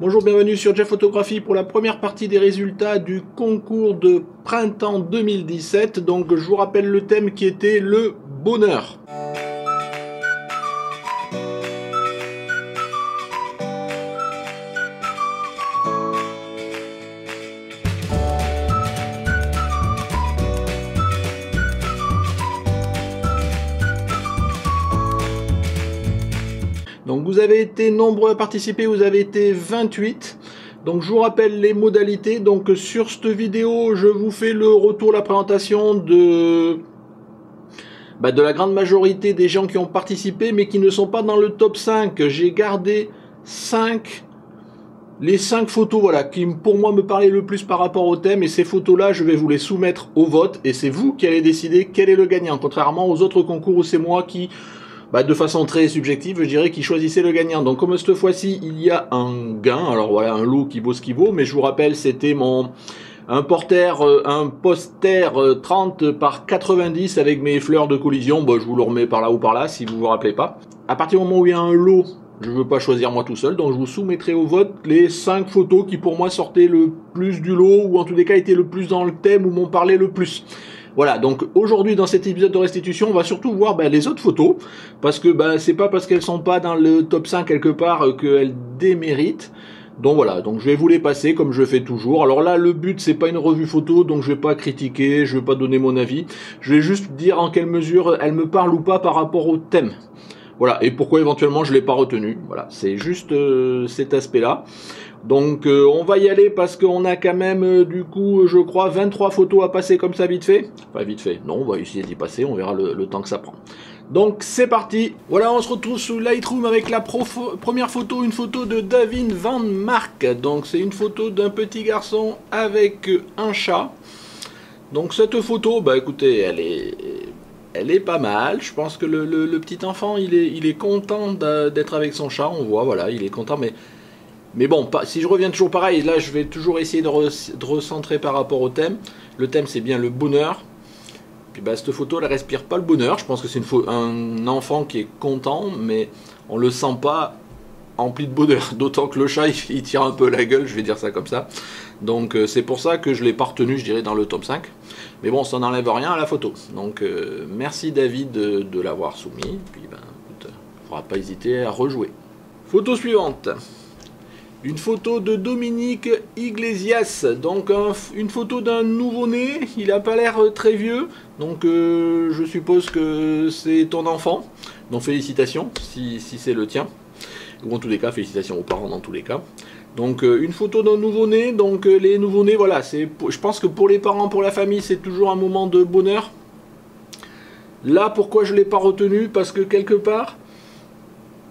Bonjour, bienvenue sur Jeff Photographie pour la première partie des résultats du concours de printemps 2017. Donc je vous rappelle le thème qui était le bonheur. Donc vous avez été nombreux à participer, vous avez été 28. Donc je vous rappelle les modalités. Donc sur cette vidéo, je vous fais le retour, la présentation de la grande majorité des gens qui ont participé, mais qui ne sont pas dans le top 5. J'ai gardé les 5 photos voilà, qui pour moi me parlaient le plus par rapport au thème. Et ces photos-là, je vais vous les soumettre au vote. Et c'est vous qui allez décider quel est le gagnant. Contrairement aux autres concours où c'est moi qui... de façon très subjective, je dirais qu'il choisissait le gagnant. Donc comme cette fois-ci, il y a un gain, alors voilà, un lot qui vaut ce qu'il vaut, mais je vous rappelle, c'était un poster 30 par 90 avec mes fleurs de collision. Je vous le remets par là ou par là, si vous vous rappelez pas. À partir du moment où il y a un lot, je ne veux pas choisir moi tout seul, donc je vous soumettrai au vote les 5 photos qui pour moi sortaient le plus du lot, ou en tous les cas étaient le plus dans le thème, ou m'ont parlé le plus. Voilà, donc aujourd'hui dans cet épisode de restitution, on va surtout voir les autres photos, parce que c'est pas parce qu'elles sont pas dans le top 5 quelque part qu'elles déméritent. Donc voilà, donc je vais vous les passer comme je fais toujours. Alors là, le but c'est pas une revue photo, donc je vais pas critiquer, je vais pas donner mon avis. Je vais juste dire en quelle mesure elle me parle ou pas par rapport au thème. Voilà, et pourquoi éventuellement je l'ai pas retenu. Voilà, c'est juste cet aspect-là. Donc on va y aller parce qu'on a quand même du coup je crois 23 photos à passer comme ça vite fait. Enfin vite fait, non, on va essayer d'y passer, on verra le temps que ça prend. Donc c'est parti. Voilà, on se retrouve sous Lightroom avec la première photo, une photo de David Van Mark. Donc c'est une photo d'un petit garçon avec un chat. Donc cette photo, écoutez, elle est pas mal. Je pense que le petit enfant il est content d'être avec son chat, on voit, voilà, il est content, mais bon, si je reviens toujours pareil, là je vais toujours essayer de recentrer par rapport au thème. Le thème c'est bien le bonheur. Puis cette photo elle respire pas le bonheur. Je pense que c'est un enfant qui est content, mais on le sent pas empli de bonheur. D'autant que le chat il tire un peu la gueule, je vais dire ça comme ça. Donc c'est pour ça que je l'ai pas retenu, je dirais, dans le top 5. Mais bon, ça n'enlève rien à la photo. Donc merci David de l'avoir soumis. Puis écoute, il ne faudra pas hésiter à rejouer. Photo suivante. Une photo de Dominique Iglesias, donc une photo d'un nouveau-né, il n'a pas l'air très vieux, donc je suppose que c'est ton enfant, donc félicitations si c'est le tien, ou en tous les cas félicitations aux parents dans tous les cas. Donc une photo d'un nouveau-né, donc les nouveau-nés, voilà, je pense que pour les parents, pour la famille, c'est toujours un moment de bonheur. Là, pourquoi je ne l'ai pas retenu? Parce que quelque part,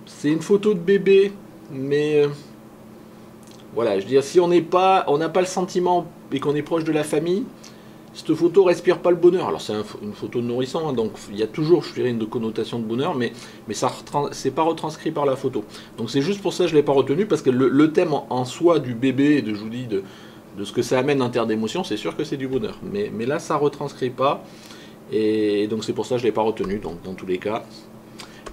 c'est une photo de bébé, mais... voilà, je veux dire, si on n'a pas le sentiment et qu'on est proche de la famille, cette photo respire pas le bonheur. Alors c'est une photo de nourrisson, donc il y a toujours, je dirais, une connotation de bonheur, mais ça c'est pas retranscrit par la photo. Donc c'est juste pour ça que je l'ai pas retenu, parce que le thème en soi du bébé et de, je vous dis, de ce que ça amène en termes d'émotion, c'est sûr que c'est du bonheur. Mais là ça retranscrit pas, et donc c'est pour ça que je l'ai pas retenu. Donc dans tous les cas,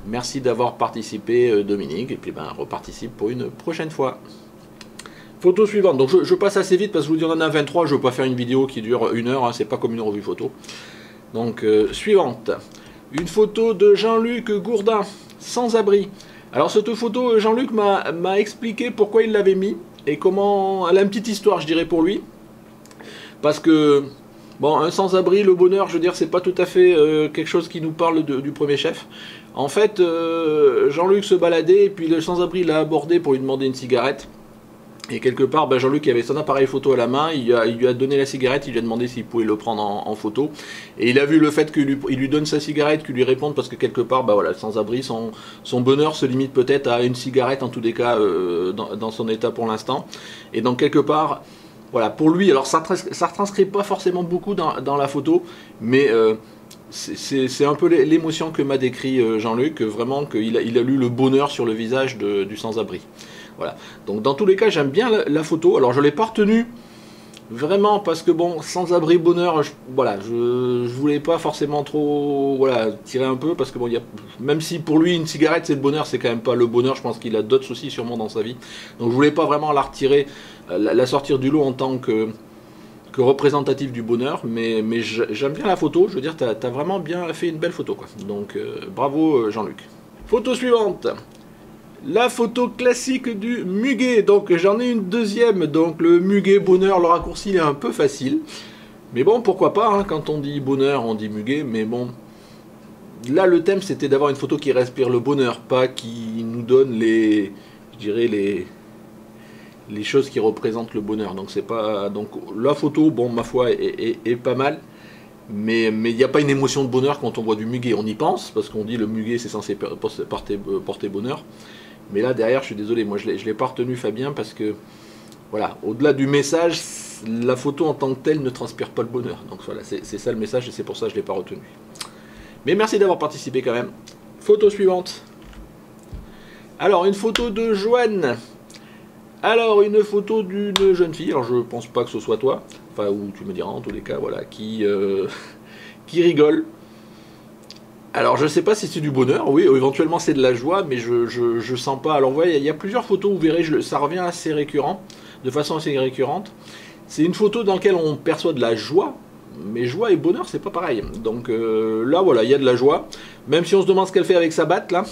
merci d'avoir participé Dominique, et puis reparticipe pour une prochaine fois. Photo suivante, donc je passe assez vite parce que je vous dis on en a 23, je ne veux pas faire une vidéo qui dure 1 heure, hein, c'est pas comme une revue photo. Donc suivante, une photo de Jean-Luc Gourdin, sans abri. Alors cette photo, Jean-Luc m'a expliqué pourquoi il l'avait mis et comment, elle a une petite histoire je dirais pour lui. Parce que, bon, un sans-abri, le bonheur, je veux dire, c'est pas tout à fait quelque chose qui nous parle du premier chef. En fait, Jean-Luc se baladait et puis le sans-abri l'a abordé pour lui demander une cigarette. Et quelque part, Jean-Luc avait son appareil photo à la main, il lui a donné la cigarette, il lui a demandé s'il pouvait le prendre en photo. Et il a vu le fait qu'il lui donne sa cigarette, qu'il lui réponde, parce que quelque part, voilà, sans-abri, son bonheur se limite peut-être à une cigarette, en tous les cas, dans son état pour l'instant. Et donc quelque part, voilà, pour lui, alors ça retranscrit pas forcément beaucoup dans la photo, mais... c'est un peu l'émotion que m'a décrit Jean-Luc, vraiment qu'il a lu le bonheur sur le visage du sans-abri. Voilà. Donc dans tous les cas, j'aime bien la photo. Alors je ne l'ai pas retenue Vraiment, parce que bon, sans abri bonheur, voilà, je voulais pas forcément trop, voilà, tirer un peu, parce que bon, même si pour lui une cigarette c'est le bonheur, c'est quand même pas le bonheur, je pense qu'il a d'autres soucis sûrement dans sa vie. Donc je voulais pas vraiment la retirer, la sortir du lot en tant que représentatif du bonheur, mais j'aime bien la photo, je veux dire, t'as vraiment bien fait une belle photo, quoi. Donc bravo Jean-Luc. Photo suivante. La photo classique du muguet, donc j'en ai une deuxième, donc le muguet bonheur, le raccourci il est un peu facile, mais bon pourquoi pas, hein, quand on dit bonheur on dit muguet, mais bon, là le thème c'était d'avoir une photo qui respire le bonheur, pas qui nous donne les, je dirais les choses qui représentent le bonheur, donc c'est pas, donc la photo, bon ma foi est pas mal, mais il n'y a pas une émotion de bonheur quand on voit du muguet, on y pense, parce qu'on dit le muguet c'est censé porter bonheur. Mais là derrière, je suis désolé, moi je l'ai pas retenu Fabien parce que, voilà, au-delà du message, la photo en tant que telle ne transpire pas le bonheur. Donc voilà, c'est ça le message et c'est pour ça que je l'ai pas retenu. Mais merci d'avoir participé quand même. Photo suivante. Alors une photo de Joanne. Alors une photo d'une jeune fille, alors je pense pas que ce soit toi, enfin ou tu me diras en tous les cas, voilà, qui rigole. Alors je sais pas si c'est du bonheur, oui, éventuellement c'est de la joie, mais je sens pas. Alors vous voyez, il y a plusieurs photos, vous verrez, ça revient assez récurrent, de façon assez récurrente. C'est une photo dans laquelle on perçoit de la joie, mais joie et bonheur c'est pas pareil. Donc là voilà, il y a de la joie, même si on se demande ce qu'elle fait avec sa batte là.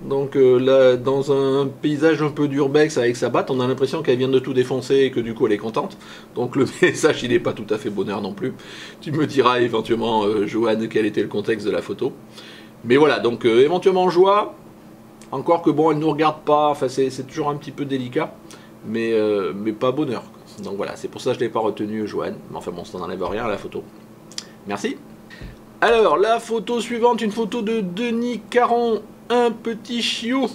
Donc là, dans un paysage un peu d'urbex avec sa batte, on a l'impression qu'elle vient de tout défoncer et que du coup elle est contente. Donc le message il n'est pas tout à fait bonheur non plus. Tu me diras éventuellement, Joanne, quel était le contexte de la photo. Mais voilà, donc éventuellement joie, encore que bon, elle ne nous regarde pas, enfin c'est toujours un petit peu délicat, mais pas bonheur. Donc voilà, c'est pour ça que je ne l'ai pas retenu Joanne. Mais enfin bon, ça n'enlève rien à la photo. Merci. Alors, la photo suivante, une photo de Denis Caron, un petit chiot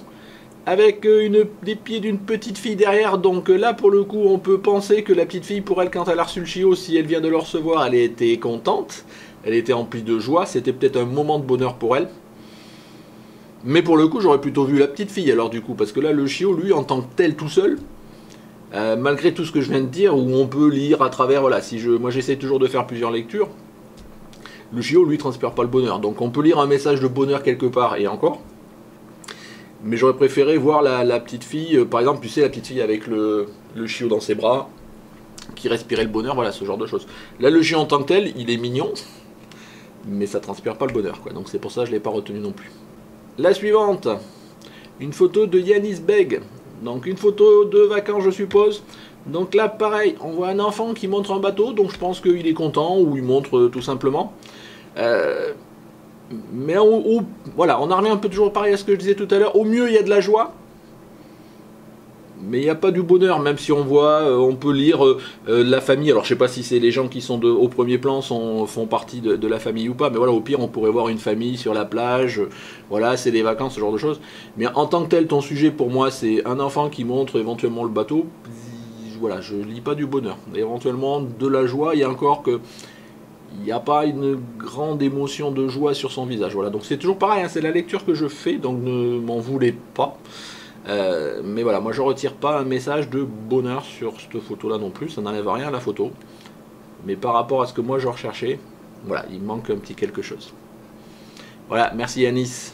avec des pieds d'une petite fille derrière. Donc là, pour le coup, on peut penser que la petite fille, pour elle, quand elle a reçu le chiot, si elle vient de le recevoir, elle était contente, elle était emplie de joie, c'était peut-être un moment de bonheur pour elle. Mais pour le coup, j'aurais plutôt vu la petite fille, alors du coup, parce que là, le chiot, lui, en tant que tel, tout seul, malgré tout ce que je viens de dire, où on peut lire à travers, voilà, moi j'essaie toujours de faire plusieurs lectures, le chiot, lui, transpire pas le bonheur. Donc on peut lire un message de bonheur quelque part, et encore. Mais j'aurais préféré voir la petite fille, par exemple, tu sais, la petite fille avec le chiot dans ses bras, qui respirait le bonheur, voilà, ce genre de choses. Là, le chiot en tant que tel, il est mignon, mais ça transpire pas le bonheur, quoi. Donc c'est pour ça que je l'ai pas retenu non plus. La suivante, une photo de Yanis Beg. Donc une photo de vacances, je suppose. Donc là, pareil, on voit un enfant qui montre un bateau, donc je pense qu'il est content, ou il montre tout simplement. Mais voilà, on en revient un peu toujours pareil à ce que je disais tout à l'heure. Au mieux, il y a de la joie, mais il n'y a pas du bonheur, même si on voit, on peut lire la famille. Alors je sais pas si c'est les gens qui sont au premier plan font partie de la famille ou pas, mais voilà, au pire on pourrait voir une famille sur la plage, voilà, c'est des vacances, ce genre de choses. Mais en tant que tel, ton sujet pour moi c'est un enfant qui montre éventuellement le bateau. Voilà, je lis pas du bonheur. Éventuellement de la joie, il y a encore que il n'y a pas une grande émotion de joie sur son visage. Voilà, donc c'est toujours pareil, hein, c'est la lecture que je fais, donc ne m'en voulez pas. Mais voilà, moi je retire pas un message de bonheur sur cette photo là non plus, ça n'enlève rien à la photo. Mais par rapport à ce que moi je recherchais, voilà, il manque un petit quelque chose. Voilà, merci Yanis.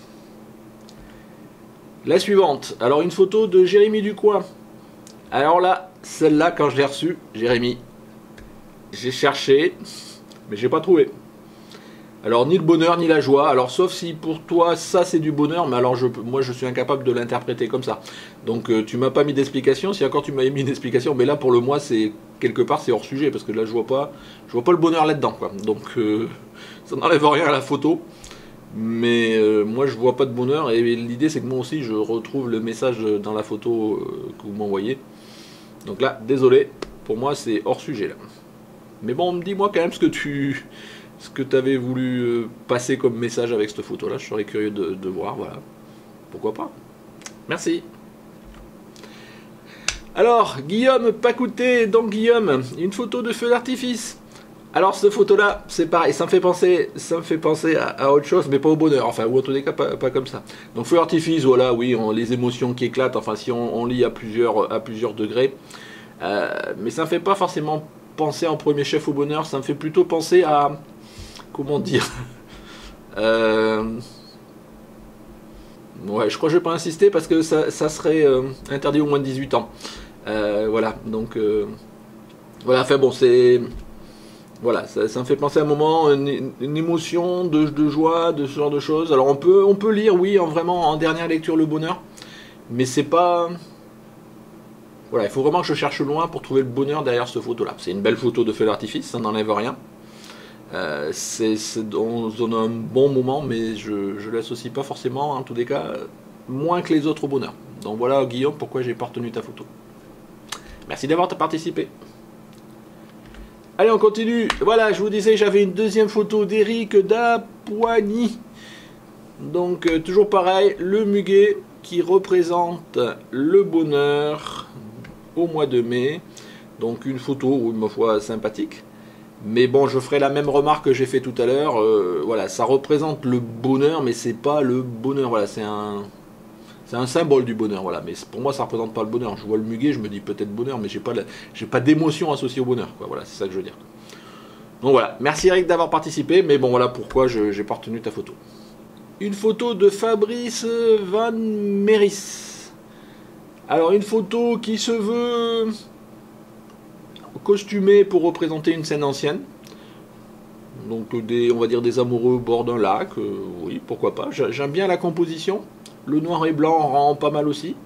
La suivante, alors une photo de Jérémy Ducoin. Alors là, celle-là quand je l'ai reçue, Jérémy, j'ai cherché, mais j'ai pas trouvé. Alors ni le bonheur ni la joie, alors sauf si pour toi ça c'est du bonheur, mais alors moi je suis incapable de l'interpréter comme ça. Donc tu m'as pas mis d'explication, si encore tu m'avais mis une explication, mais là pour le moi c'est quelque part c'est hors sujet, parce que là je vois pas le bonheur là-dedans, quoi. Donc ça n'enlève rien à la photo, mais moi je vois pas de bonheur, et l'idée c'est que moi aussi je retrouve le message dans la photo que vous m'envoyez. Donc là, désolé, pour moi c'est hors sujet là. Mais bon, dis-moi quand même ce que tu avais voulu passer comme message avec cette photo là, je serais curieux de voir, voilà, pourquoi pas. Merci. Alors Guillaume Pacouté, donc Guillaume, une photo de feu d'artifice. Alors cette photo là, c'est pareil, ça me fait penser à autre chose, mais pas au bonheur, enfin, ou en tous les cas pas comme ça. Donc feu d'artifice, voilà, oui, les émotions qui éclatent, enfin si on lit à plusieurs degrés. Mais ça me fait pas forcément penser en premier chef au bonheur, ça me fait plutôt penser à... Comment dire Ouais, je crois que je vais pas insister parce que ça serait interdit aux moins de 18 ans. Voilà, donc... voilà, enfin bon, c'est... Voilà, ça me fait penser à un moment, une émotion de joie, de ce genre de choses. Alors on peut lire, oui, vraiment en dernière lecture le bonheur, mais c'est pas... Voilà, il faut vraiment que je cherche loin pour trouver le bonheur derrière cette photo-là. C'est une belle photo de feu d'artifice, ça n'enlève rien. On donne un bon moment, mais je l'associe pas forcément, en tous les cas, moins que les autres au bonheur. Donc voilà, Guillaume, pourquoi j'ai pas retenu ta photo. Merci d'avoir participé. Allez, on continue. Voilà, je vous disais, j'avais une deuxième photo d'Éric Dapoigny. Donc, toujours pareil, le muguet qui représente le bonheur au mois de mai. Donc, une photo, ma foi, sympathique. Mais bon, je ferai la même remarque que j'ai fait tout à l'heure. Voilà, ça représente le bonheur, mais c'est pas le bonheur. Voilà, c'est un symbole du bonheur. Voilà, mais pour moi, ça représente pas le bonheur. Je vois le muguet, je me dis peut-être bonheur, mais j'ai pas d'émotion associée au bonheur. Quoi. Voilà, c'est ça que je veux dire. Donc voilà, merci Eric d'avoir participé. Mais bon, voilà pourquoi j'ai pas retenu ta photo. Une photo de Fabrice Van Meris. Alors, une photo qui se veut costumé pour représenter une scène ancienne. Donc on va dire des amoureux au bord d'un lac, oui, pourquoi pas. J'aime bien la composition. Le noir et blanc rend pas mal aussi.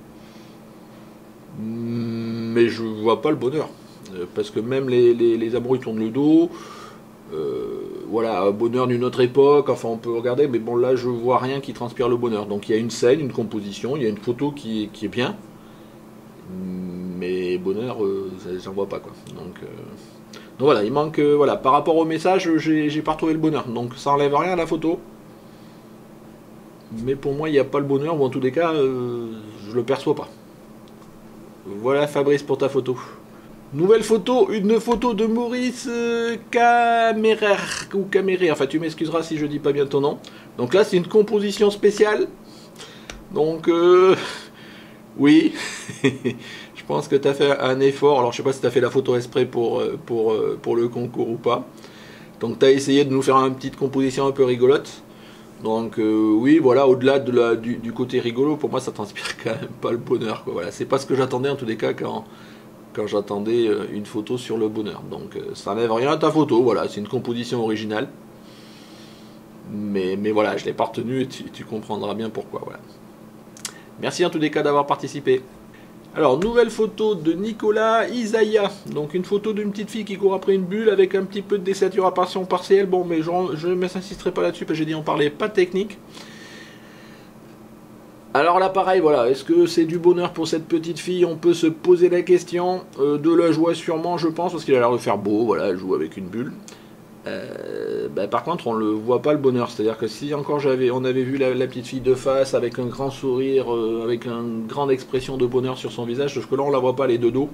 Mais je vois pas le bonheur. Parce que même les amoureux tournent le dos. Voilà, bonheur d'une autre époque, enfin on peut regarder, mais bon là je vois rien qui transpire le bonheur. Donc il y a une scène, une composition, il y a une photo qui est bien. Mais bonheur, j'en vois pas quoi. Donc voilà, il manque, voilà, par rapport au message, j'ai pas retrouvé le bonheur. Donc ça enlève rien à la photo. Mais pour moi, il n'y a pas le bonheur, ou en tous les cas, je le perçois pas. Voilà Fabrice pour ta photo. Nouvelle photo, une photo de Maurice Camérer, ou Caméré, enfin tu m'excuseras si je dis pas bien ton nom. Donc là c'est une composition spéciale. Donc oui, je pense que tu as fait un effort. Alors je sais pas si tu as fait la photo exprès pour le concours ou pas. Donc tu as essayé de nous faire une petite composition un peu rigolote. Donc oui, voilà, au-delà du côté rigolo, pour moi ça transpire quand même pas le bonheur. Quoi. Voilà, c'est pas ce que j'attendais en tous les cas quand j'attendais une photo sur le bonheur. Donc ça n'enlève rien à ta photo, voilà, c'est une composition originale. Mais voilà, je l'ai pas retenu et tu comprendras bien pourquoi. Voilà. Merci en tous les cas d'avoir participé. Alors, nouvelle photo de Nicolas Isaiah. Donc, une photo d'une petite fille qui court après une bulle avec un petit peu de désaturation partielle. Bon, mais je ne m'insisterai pas là-dessus parce que j'ai dit on parlait pas de technique. Alors là, pareil, voilà. Est-ce que c'est du bonheur pour cette petite fille? On peut se poser la question. De la joie, sûrement, je pense, parce qu'il a l'air de faire beau. Voilà, elle joue avec une bulle. Par contre, on le voit pas le bonheur. C'est-à-dire que si encore on avait vu la petite fille de face avec un grand sourire, avec une grande expression de bonheur sur son visage, parce que là on la voit pas les deux dos.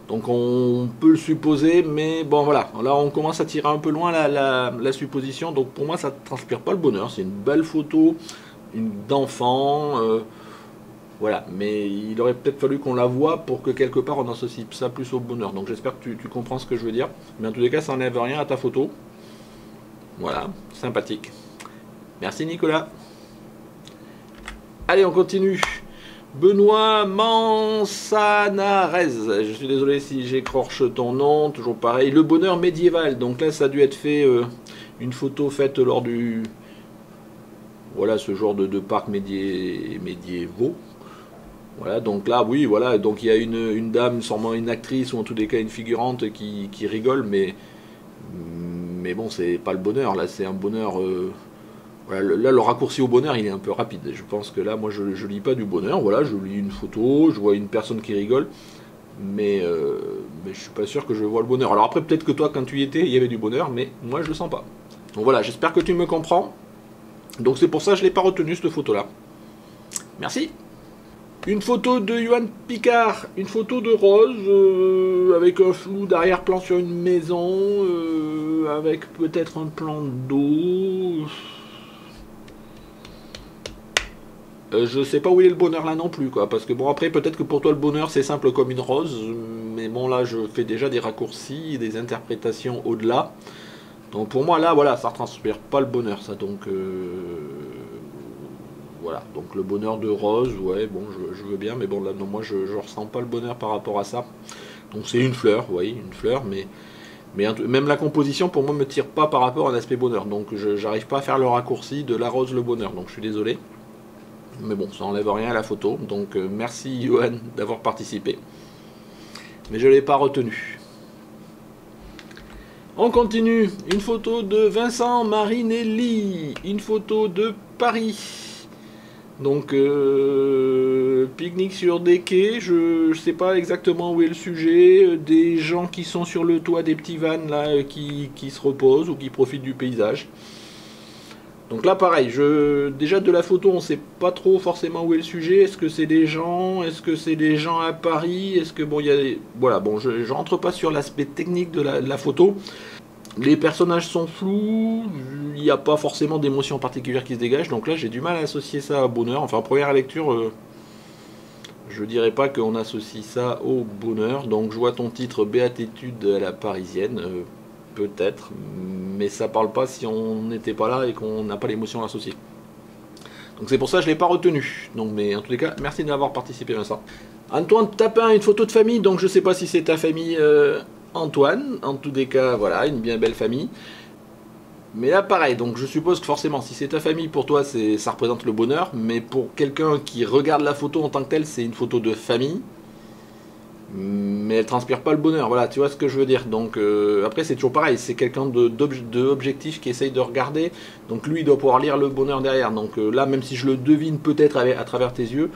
Donc on peut le supposer, mais bon voilà. Là on commence à tirer un peu loin la supposition. Donc pour moi ça ne transpire pas le bonheur. C'est une belle photo d'enfant. Voilà, mais il aurait peut-être fallu qu'on la voie pour que quelque part on associe ça plus au bonheur. Donc j'espère que tu comprends ce que je veux dire. Mais en tous les cas, ça n'enlève rien à ta photo. Voilà, sympathique. Merci Nicolas. Allez, on continue. Benoît Mansanarez. Je suis désolé si j'écorche ton nom. Toujours pareil. Le bonheur médiéval. Donc là, ça a dû être fait, une photo faite lors du... Voilà, ce genre de parc médiévaux. Voilà, donc là, oui, voilà, donc il y a une dame, sûrement une actrice, ou en tous les cas une figurante qui rigole, mais bon, c'est pas le bonheur, là, c'est un bonheur... voilà, là, le raccourci au bonheur, il est un peu rapide. Je pense que là, moi, je lis pas du bonheur, voilà, je lis une photo, je vois une personne qui rigole, mais je suis pas sûr que je vois le bonheur. Alors après, peut-être que toi, quand tu y étais, il y avait du bonheur, mais moi, je le sens pas. Donc voilà, j'espère que tu me comprends. Donc c'est pour ça que je l'ai pas retenu, cette photo-là. Merci. Une photo de Johan Picard, une photo de Rose, avec un flou d'arrière-plan sur une maison, avec peut-être un plan d'eau. Je sais pas où est le bonheur là non plus, quoi. Parce que bon, après, peut-être que pour toi, le bonheur, c'est simple comme une rose. Mais bon, là, je fais déjà des raccourcis, des interprétations au-delà. Donc pour moi, là, voilà, ça ne transpire pas le bonheur, ça. Donc, voilà. Donc le bonheur de rose, ouais, bon, je veux bien. Mais bon, là, non, moi, je ressens pas le bonheur par rapport à ça. Donc c'est une fleur, oui, une fleur, mais même la composition pour moi me tire pas par rapport à l'aspect bonheur. Donc j'arrive pas à faire le raccourci de la rose le bonheur. Donc je suis désolé. Mais bon, ça enlève rien à la photo. Donc merci Johan d'avoir participé. Mais je l'ai pas retenu. On continue. Une photo de Vincent Marinelli. Une photo de Paris. Donc, pique-nique sur des quais, je sais pas exactement où est le sujet, des gens qui sont sur le toit des petits vannes là, qui se reposent ou qui profitent du paysage. Donc là pareil, déjà de la photo on sait pas trop forcément où est le sujet, est-ce que c'est des gens, est-ce que c'est des gens à Paris, est-ce que bon il y a des... Voilà, bon je rentre pas sur l'aspect technique de la photo. Les personnages sont flous, il n'y a pas forcément d'émotion particulière qui se dégage, donc là j'ai du mal à associer ça à bonheur. Enfin, en première lecture, je dirais pas qu'on associe ça au bonheur. Donc je vois ton titre Béatitude à la parisienne, peut-être, mais ça parle pas si on n'était pas là et qu'on n'a pas l'émotion associée. Donc c'est pour ça que je ne l'ai pas retenu. Donc, mais en tous les cas, merci d'avoir participé Vincent. Antoine Tapin, une photo de famille, donc je sais pas si c'est ta famille... Antoine, en tous les cas, voilà, une bien belle famille. Mais là, pareil, donc je suppose que forcément, si c'est ta famille, pour toi, ça représente le bonheur. Mais pour quelqu'un qui regarde la photo en tant que telle, c'est une photo de famille. Mais elle transpire pas le bonheur, voilà, tu vois ce que je veux dire. Donc après, c'est toujours pareil, c'est quelqu'un d'objectif qui essaye de regarder. Donc lui, il doit pouvoir lire le bonheur derrière. Donc là, même si je le devine peut-être à travers tes yeux,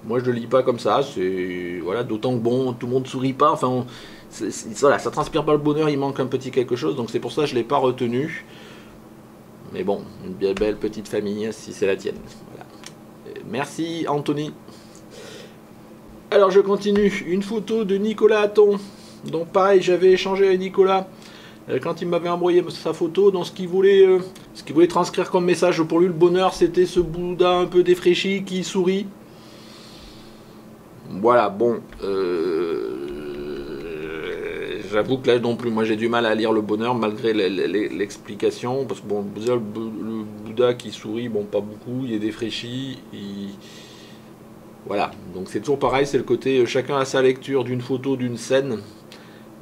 moi, je le lis pas comme ça. C'est voilà, d'autant que bon, tout le monde sourit pas. Enfin, voilà, ça transpire pas le bonheur, il manque un petit quelque chose, donc c'est pour ça que je l'ai pas retenu. Mais bon, une bien belle petite famille, si c'est la tienne. Voilà. Merci Anthony. Alors je continue, une photo de Nicolas Hatton. Donc pareil, j'avais échangé avec Nicolas quand il m'avait envoyé sa photo. Donc ce qu'il voulait transcrire comme message pour lui, le bonheur, c'était ce Bouddha un peu défraîchi qui sourit. Voilà, bon, j'avoue que là non plus, moi j'ai du mal à lire le bonheur malgré l'explication, parce que bon, le Bouddha qui sourit, bon pas beaucoup, il est défraîchi, voilà, donc c'est toujours pareil, c'est le côté chacun a sa lecture d'une photo, d'une scène,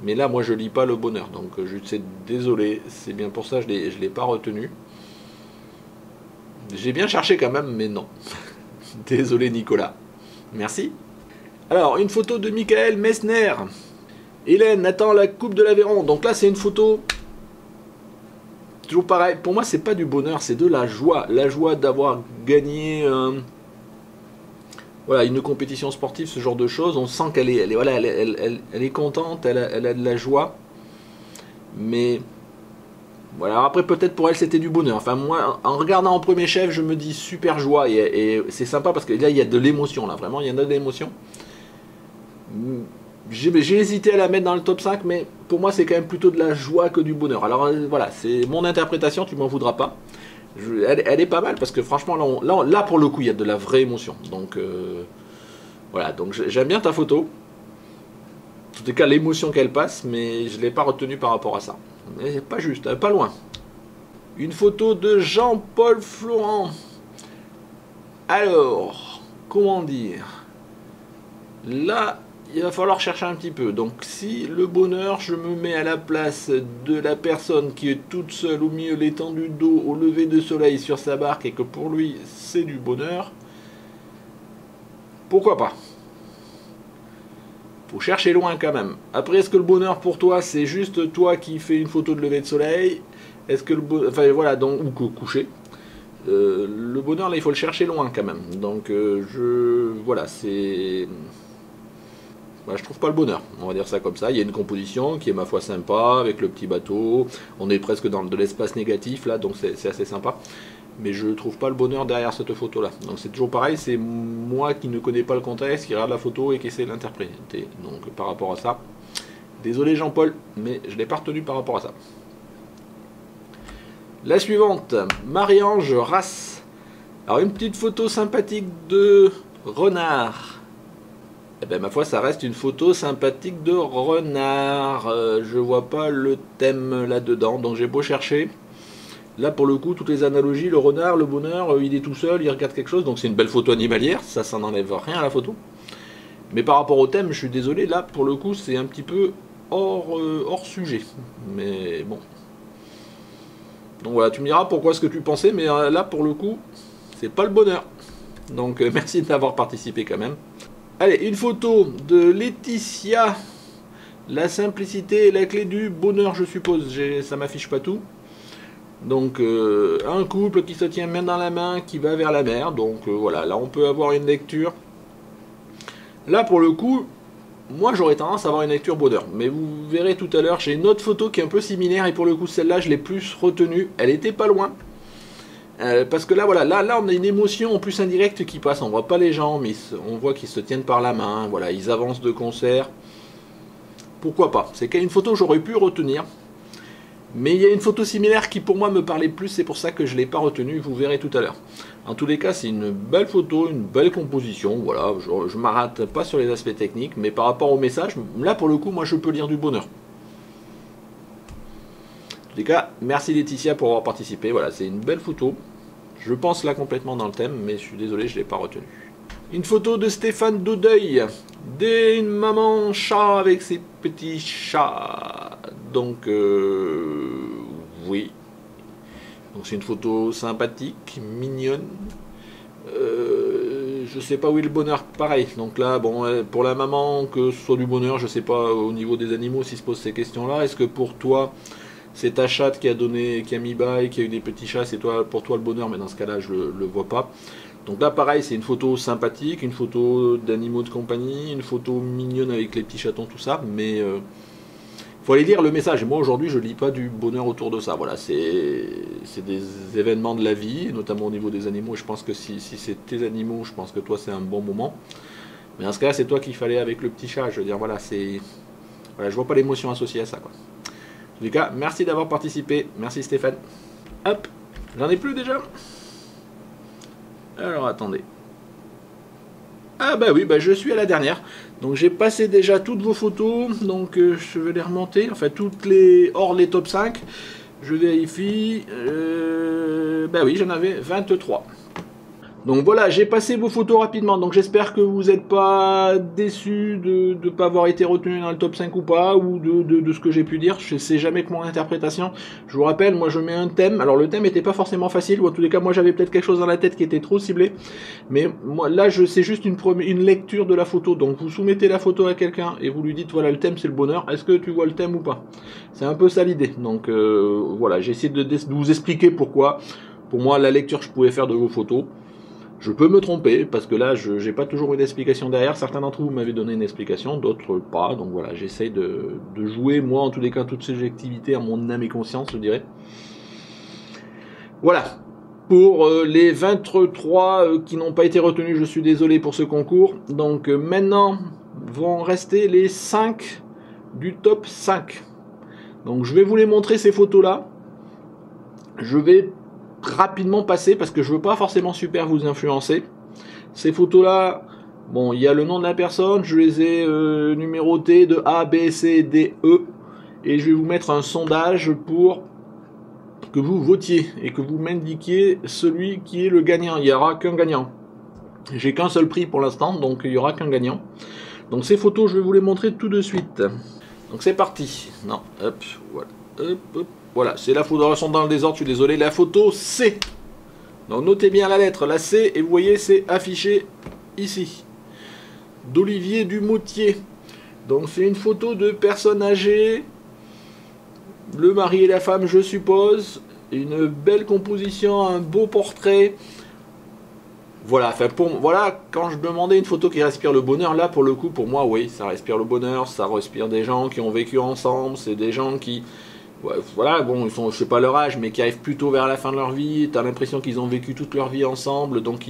mais là moi je lis pas le bonheur, donc je suis désolé, c'est bien pour ça que je l'ai pas retenu. J'ai bien cherché quand même, mais non. Désolé Nicolas. Merci. Alors, une photo de Michael Messner. Hélène attend la coupe de l'Aveyron. Donc là, c'est une photo... Toujours pareil. Pour moi, c'est pas du bonheur, c'est de la joie. La joie d'avoir gagné voilà, une compétition sportive, ce genre de choses. On sent qu'elle est, voilà, elle est contente, elle a de la joie. Mais... Voilà, après peut-être pour elle c'était du bonheur. Enfin moi, en regardant en premier chef, je me dis super joie. Et c'est sympa parce que là, il y a de l'émotion. Là, vraiment, il y en a de l'émotion. J'ai hésité à la mettre dans le top 5, mais pour moi c'est quand même plutôt de la joie que du bonheur. Alors voilà, c'est mon interprétation, tu m'en voudras pas. Elle est pas mal parce que franchement là pour le coup il y a de la vraie émotion. Donc voilà, donc j'aime bien ta photo. En tout cas l'émotion qu'elle passe, mais je ne l'ai pas retenue par rapport à ça. Mais pas juste, pas loin. Une photo de Jean-Paul Florent. Alors, comment dire? Là, il va falloir chercher un petit peu. Donc si le bonheur, je me mets à la place de la personne qui est toute seule au milieu de l'étendue d'eau au lever de soleil sur sa barque et que pour lui c'est du bonheur, pourquoi pas? Faut chercher loin quand même. Après, est-ce que le bonheur pour toi c'est juste toi qui fais une photo de lever de soleil? Est-ce que enfin voilà, donc, ou coucher. Le bonheur là il faut le chercher loin quand même. Donc voilà, c'est... Bah, je trouve pas le bonheur, on va dire ça comme ça. Il y a une composition qui est ma foi sympa avec le petit bateau. On est presque dans de l'espace négatif là, donc c'est assez sympa. Mais je trouve pas le bonheur derrière cette photo là. Donc c'est toujours pareil, c'est moi qui ne connais pas le contexte, qui regarde la photo et qui essaie de l'interpréter. Donc par rapport à ça, désolé Jean-Paul, mais je l'ai pas retenu par rapport à ça. La suivante, Marie-Ange Rasse. Alors une petite photo sympathique de renard. Eh ben ma foi, ça reste une photo sympathique de renard. Je vois pas le thème là-dedans, donc j'ai beau chercher. Là pour le coup, toutes les analogies, le renard, le bonheur, il est tout seul, il regarde quelque chose, donc c'est une belle photo animalière, ça n'enlève rien à la photo. Mais par rapport au thème, je suis désolé, là pour le coup c'est un petit peu hors sujet. Mais bon. Donc voilà, tu me diras pourquoi ce que tu pensais, mais là pour le coup, c'est pas le bonheur. Donc merci d'avoir participé quand même. Allez, une photo de Laetitia. La simplicité est la clé du bonheur, je suppose. Ça m'affiche pas tout. Donc un couple qui se tient main dans la main, qui va vers la mer. Donc voilà, là on peut avoir une lecture. Là pour le coup, moi j'aurais tendance à avoir une lecture bonheur. Mais vous verrez tout à l'heure, j'ai une autre photo qui est un peu similaire. Et pour le coup celle-là je l'ai plus retenue. Elle était pas loin. Parce que là, voilà, là, on a une émotion en plus indirecte qui passe. On voit pas les gens, mais on voit qu'ils se tiennent par la main. Voilà, ils avancent de concert. Pourquoi pas? C'est une photo que j'aurais pu retenir. Mais il y a une photo similaire qui pour moi me parlait plus. C'est pour ça que je ne l'ai pas retenue. Vous verrez tout à l'heure. En tous les cas, c'est une belle photo, une belle composition. Voilà, je ne m'arrête pas sur les aspects techniques. Mais par rapport au message, là, pour le coup, moi, je peux lire du bonheur. En tous les cas, merci Laetitia pour avoir participé. Voilà, c'est une belle photo. Je pense là complètement dans le thème, mais je suis désolé, je ne l'ai pas retenu. Une photo de Stéphane Daudeuil, d'une maman chat avec ses petits chats. Donc, oui. Donc c'est une photo sympathique, mignonne. Je sais pas où est le bonheur, pareil. Donc là, bon, pour la maman, que ce soit du bonheur, je sais pas au niveau des animaux s'ils se posent ces questions-là. Est-ce que pour toi, c'est ta chatte qui a mis bas et qui a eu des petits chats, c'est pour toi le bonheur, mais dans ce cas-là, je le vois pas. Donc là, pareil, c'est une photo sympathique, une photo d'animaux de compagnie, une photo mignonne avec les petits chatons, tout ça, mais faut aller lire le message. Et moi, aujourd'hui, je lis pas du bonheur autour de ça. Voilà, c'est des événements de la vie, notamment au niveau des animaux. Et je pense que si c'est tes animaux, je pense que toi, c'est un bon moment. Mais dans ce cas-là, c'est toi qu'il fallait avec le petit chat. Je veux dire, voilà, voilà, je vois pas l'émotion associée à ça, quoi. En tout cas, merci d'avoir participé. Merci Stéphane. Hop, j'en ai plus déjà. Alors attendez. Ah bah oui, bah je suis à la dernière. Donc j'ai passé déjà toutes vos photos. Donc je vais les remonter. Enfin toutes les hors les top 5. Je vérifie. Bah oui, j'en avais 23. Donc voilà, j'ai passé vos photos rapidement, donc j'espère que vous n'êtes pas déçus de ne pas avoir été retenu dans le top 5 ou pas, ou de ce que j'ai pu dire. Je sais jamais que mon interprétation. Je vous rappelle, moi je mets un thème, alors le thème n'était pas forcément facile, ou en tous les cas moi j'avais peut-être quelque chose dans la tête qui était trop ciblé, mais moi là c'est juste une lecture de la photo, donc vous soumettez la photo à quelqu'un et vous lui dites voilà le thème c'est le bonheur, est-ce que tu vois le thème ou pas? C'est un peu ça l'idée, donc voilà, j'ai essayé de vous expliquer pourquoi, pour moi la lecture que je pouvais faire de vos photos. Je peux me tromper, parce que là, je n'ai pas toujours une explication derrière. Certains d'entre vous m'avaient donné une explication, d'autres pas. Donc voilà, j'essaye de jouer, moi, en tous les cas, toutes ces activités à mon âme et conscience, je dirais. Voilà. Pour les 23 qui n'ont pas été retenus, je suis désolé pour ce concours. Donc maintenant, vont rester les 5 du top 5. Donc je vais vous les montrer, ces photos-là. Je vais rapidement passer parce que je veux pas forcément super vous influencer. Ces photos là, bon, il y a le nom de la personne, je les ai numérotées de A, B, C, D, E, et je vais vous mettre un sondage pour que vous votiez et que vous m'indiquiez celui qui est le gagnant. Il n'y aura qu'un gagnant. J'ai qu'un seul prix pour l'instant, donc il n'y aura qu'un gagnant. Donc ces photos, je vais vous les montrer tout de suite. Donc c'est parti. Non, hop, voilà, hop, hop. Voilà, c'est la photo, elles sont dans le désordre, je suis désolé, la photo C. Donc notez bien la lettre, la C, et vous voyez, c'est affiché ici. D'Olivier Dumoutier. Donc c'est une photo de personnes âgées, le mari et la femme, je suppose. Une belle composition, un beau portrait. Voilà, enfin voilà, quand je demandais une photo qui respire le bonheur, là pour le coup, pour moi, oui, ça respire le bonheur, ça respire des gens qui ont vécu ensemble, c'est des gens qui... Ouais, voilà, bon, ils sont, je sais pas leur âge, mais qui arrivent plutôt vers la fin de leur vie. T'as l'impression qu'ils ont vécu toute leur vie ensemble, donc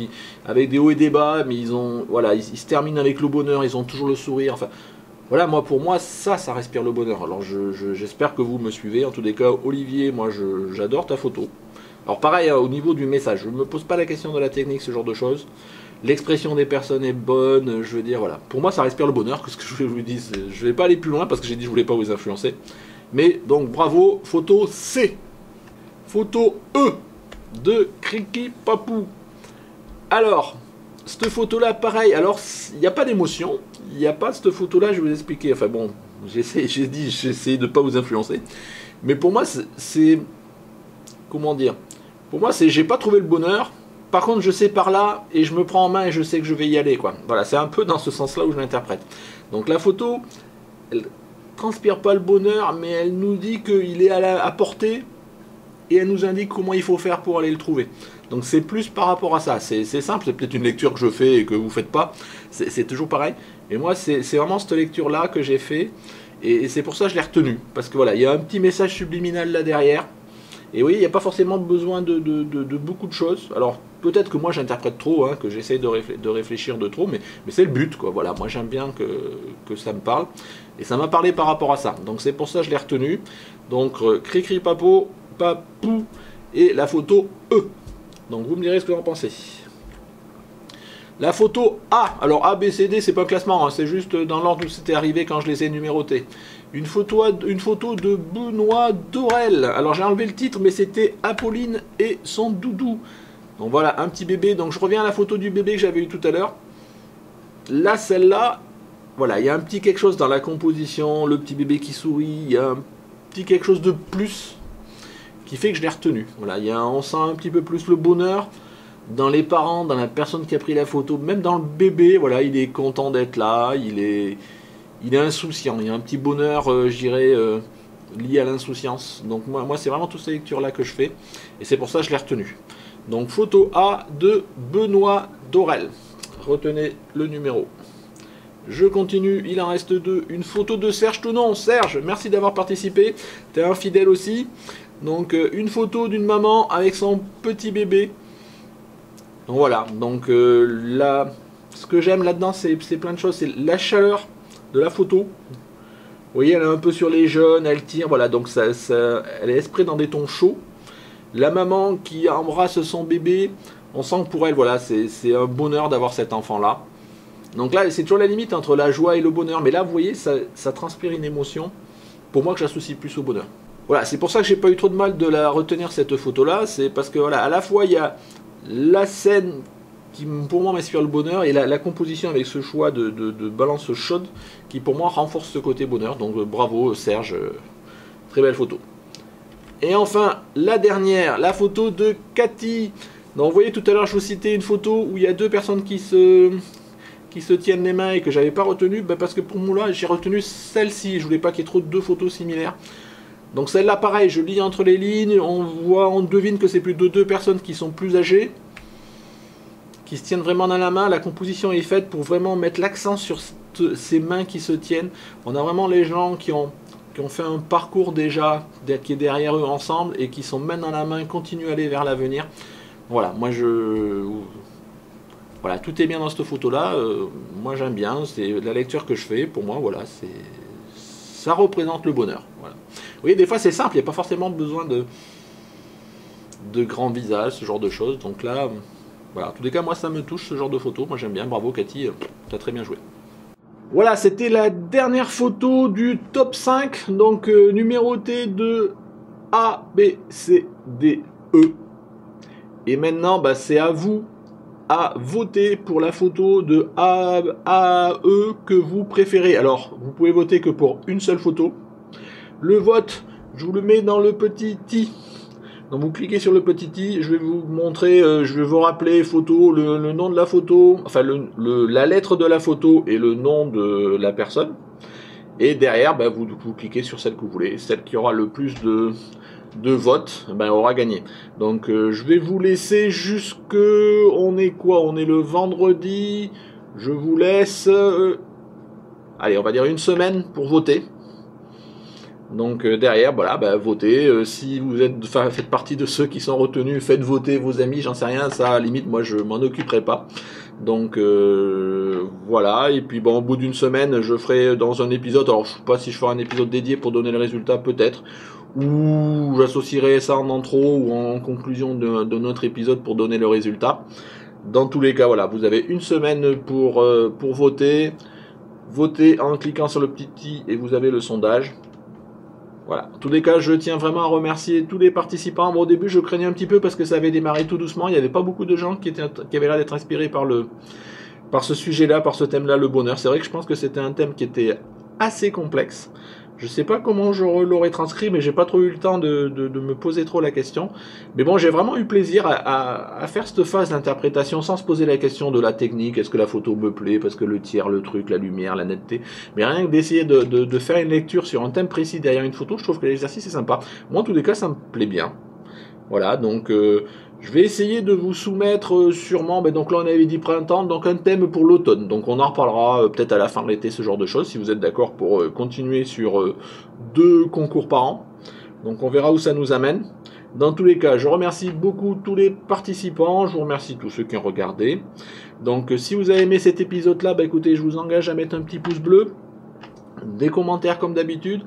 avec des hauts et des bas, mais voilà, ils se terminent avec le bonheur, ils ont toujours le sourire. Enfin, voilà, moi, pour moi, ça respire le bonheur. Alors, j'espère que vous me suivez. En tous les cas, Olivier, moi, j'adore ta photo. Alors pareil, hein, au niveau du message, je ne me pose pas la question de la technique, ce genre de choses. L'expression des personnes est bonne, je veux dire, voilà. Pour moi, ça respire le bonheur, que ce que je vous dis, je vais pas aller plus loin parce que j'ai dit que je voulais pas vous influencer. Mais donc bravo, photo C. Photo E de Criki Papou. Alors, cette photo-là, pareil, alors, il n'y a pas d'émotion, il n'y a pas cette photo-là, je vais vous expliquer. Enfin bon, j'essaie de ne pas vous influencer. Mais pour moi, c'est... Comment dire? Pour moi, c'est j'ai pas trouvé le bonheur. Par contre, je sais par là, et je me prends en main et je sais que je vais y aller, quoi. Voilà, c'est un peu dans ce sens-là où je l'interprète. Donc la photo, elle transpire pas le bonheur, mais elle nous dit qu'il est à portée, et elle nous indique comment il faut faire pour aller le trouver. Donc c'est plus par rapport à ça. C'est simple, c'est peut-être une lecture que je fais et que vous faites pas. C'est toujours pareil. Et moi, c'est vraiment cette lecture-là que j'ai fait. Et c'est pour ça que je l'ai retenu. Parce que voilà, il y a un petit message subliminal là derrière. Et oui, il n'y a pas forcément besoin de beaucoup de choses. Alors peut-être que moi j'interprète trop, hein, que j'essaye de réfléchir de trop, mais c'est le but, quoi. Voilà, moi j'aime bien que ça me parle. Et ça m'a parlé par rapport à ça. Donc c'est pour ça que je l'ai retenu. Donc Cricri Papou et la photo E. Donc vous me direz ce que vous en pensez. La photo A, alors A, B, C, D, c'est pas un classement, hein, c'est juste dans l'ordre où c'était arrivé quand je les ai numérotés. Une photo de Benoît Dorel. Alors j'ai enlevé le titre, mais c'était Apolline et son doudou. Donc voilà, un petit bébé. Donc je reviens à la photo du bébé que j'avais eu tout à l'heure. Là, celle-là, voilà, il y a un petit quelque chose dans la composition, le petit bébé qui sourit, il y a un petit quelque chose de plus qui fait que je l'ai retenu. Voilà, on sent un petit peu plus le bonheur dans les parents, dans la personne qui a pris la photo, même dans le bébé. Voilà, il est content d'être là, il est insouciant. Il y a un petit bonheur, je dirais, lié à l'insouciance. Donc moi c'est vraiment toutes ces lectures-là que je fais, et c'est pour ça que je l'ai retenu. Donc photo A de Benoît Dorel. Retenez le numéro. Je continue, il en reste deux. Une photo de Serge Tonon. Serge, merci d'avoir participé. T'es un fidèle aussi. Donc une photo d'une maman avec son petit bébé. Donc voilà, donc là, ce que j'aime là-dedans, c'est plein de choses. C'est la chaleur de la photo. Vous voyez, elle est un peu sur les jeunes, elle tire, voilà, donc elle est esprée dans des tons chauds. La maman qui embrasse son bébé, on sent que pour elle, voilà, c'est un bonheur d'avoir cet enfant-là. Donc là, c'est toujours la limite entre la joie et le bonheur. Mais là, vous voyez, ça transpire une émotion, pour moi, que j'associe plus au bonheur. Voilà, c'est pour ça que j'ai pas eu trop de mal de la retenir, cette photo-là. C'est parce que, voilà, à la fois, il y a la scène qui, pour moi, m'inspire le bonheur, et la composition avec ce choix de balance chaude, qui, pour moi, renforce ce côté bonheur. Donc, bravo, Serge. Très belle photo. Et enfin, la dernière, la photo de Cathy. Donc, vous voyez, tout à l'heure, je vous citais une photo où il y a deux personnes qui se tiennent les mains et que j'avais pas retenu, parce que pour moi, j'ai retenu celle-ci. Je voulais pas qu'il y ait trop de deux photos similaires. Donc celle-là, pareil, je lis entre les lignes, on devine que c'est plus de deux personnes qui sont plus âgées, qui se tiennent vraiment dans la main. La composition est faite pour vraiment mettre l'accent sur ces mains qui se tiennent. On a vraiment les gens qui ont fait un parcours déjà, qui est derrière eux ensemble, et qui sont main dans la main, continuent à aller vers l'avenir. Voilà, moi voilà, tout est bien dans cette photo-là. Moi j'aime bien, c'est la lecture que je fais. Pour moi, voilà, ça représente le bonheur. Voilà. Vous voyez, des fois c'est simple, il n'y a pas forcément besoin de grands visages, ce genre de choses. Donc là, voilà, en tous les cas, moi ça me touche, ce genre de photo. Moi j'aime bien, bravo Cathy, tu as très bien joué. Voilà, c'était la dernière photo du top 5, donc numérotée de A, B, C, D, E. Et maintenant, c'est à vous à voter pour la photo de A, E que vous préférez. Alors, vous pouvez voter que pour une seule photo. Le vote, je vous le mets dans le petit i. Donc vous cliquez sur le petit i, je vais vous montrer, je vais vous rappeler photo, le nom de la photo, enfin la lettre de la photo et le nom de la personne. Et derrière, vous cliquez sur celle que vous voulez. Celle qui aura le plus de votes, aura gagné. Donc je vais vous laisser jusque... On est quoi? On est le vendredi. Je vous laisse... allez, on va dire une semaine pour voter. Donc derrière, voilà, votez. Si vous faites partie de ceux qui sont retenus, faites voter vos amis, j'en sais rien. Ça, à la limite, moi, je m'en occuperai pas. Donc voilà, et puis bon, au bout d'une semaine, je ferai dans un épisode, alors je sais pas si je ferai un épisode dédié pour donner le résultat, peut-être, ou j'associerai ça en intro ou en conclusion de notre épisode pour donner le résultat. Dans tous les cas, voilà, vous avez une semaine pour voter. Votez en cliquant sur le petit i et vous avez le sondage. Voilà. En tous les cas, je tiens vraiment à remercier tous les participants. Bon, au début, je craignais un petit peu parce que ça avait démarré tout doucement. Il n'y avait pas beaucoup de gens qui avaient l'air d'être inspirés par ce sujet-là, par ce thème-là, le bonheur. C'est vrai que je pense que c'était un thème qui était assez complexe. Je sais pas comment je l'aurais transcrit, mais j'ai pas trop eu le temps de me poser trop la question. Mais bon, j'ai vraiment eu plaisir à faire cette phase d'interprétation sans se poser la question de la technique. Est-ce que la photo me plaît? Parce que le tiers, le truc, la lumière, la netteté. Mais rien que d'essayer de faire une lecture sur un thème précis derrière une photo, je trouve que l'exercice est sympa. Moi, en tous les cas, ça me plaît bien. Voilà, donc je vais essayer de vous soumettre sûrement, donc là on avait dit printemps, donc un thème pour l'automne. Donc on en reparlera peut-être à la fin de l'été, ce genre de choses, si vous êtes d'accord pour continuer sur 2 concours par an. Donc on verra où ça nous amène. Dans tous les cas, je remercie beaucoup tous les participants, je vous remercie tous ceux qui ont regardé. Donc si vous avez aimé cet épisode-là, écoutez, je vous engage à mettre un petit pouce bleu, des commentaires comme d'habitude.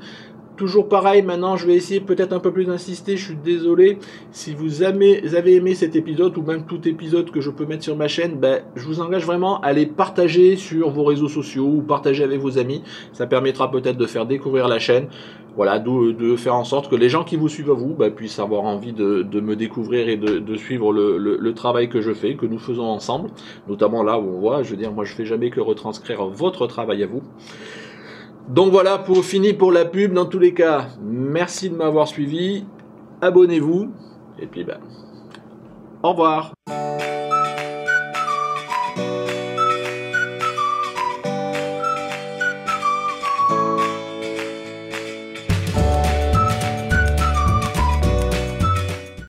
Toujours pareil, maintenant je vais essayer peut-être un peu plus d'insister, je suis désolé. Si vous avez aimé cet épisode ou même tout épisode que je peux mettre sur ma chaîne, je vous engage vraiment à les partager sur vos réseaux sociaux ou partager avec vos amis. Ça permettra peut-être de faire découvrir la chaîne. Voilà, de faire en sorte que les gens qui vous suivent à vous puissent avoir envie de me découvrir et de suivre le travail que je fais, que nous faisons ensemble. Notamment là où on voit, je veux dire, moi je fais jamais que retranscrire votre travail à vous. Donc voilà, fini pour la pub. Dans tous les cas, merci de m'avoir suivi. Abonnez-vous. Et puis, au revoir.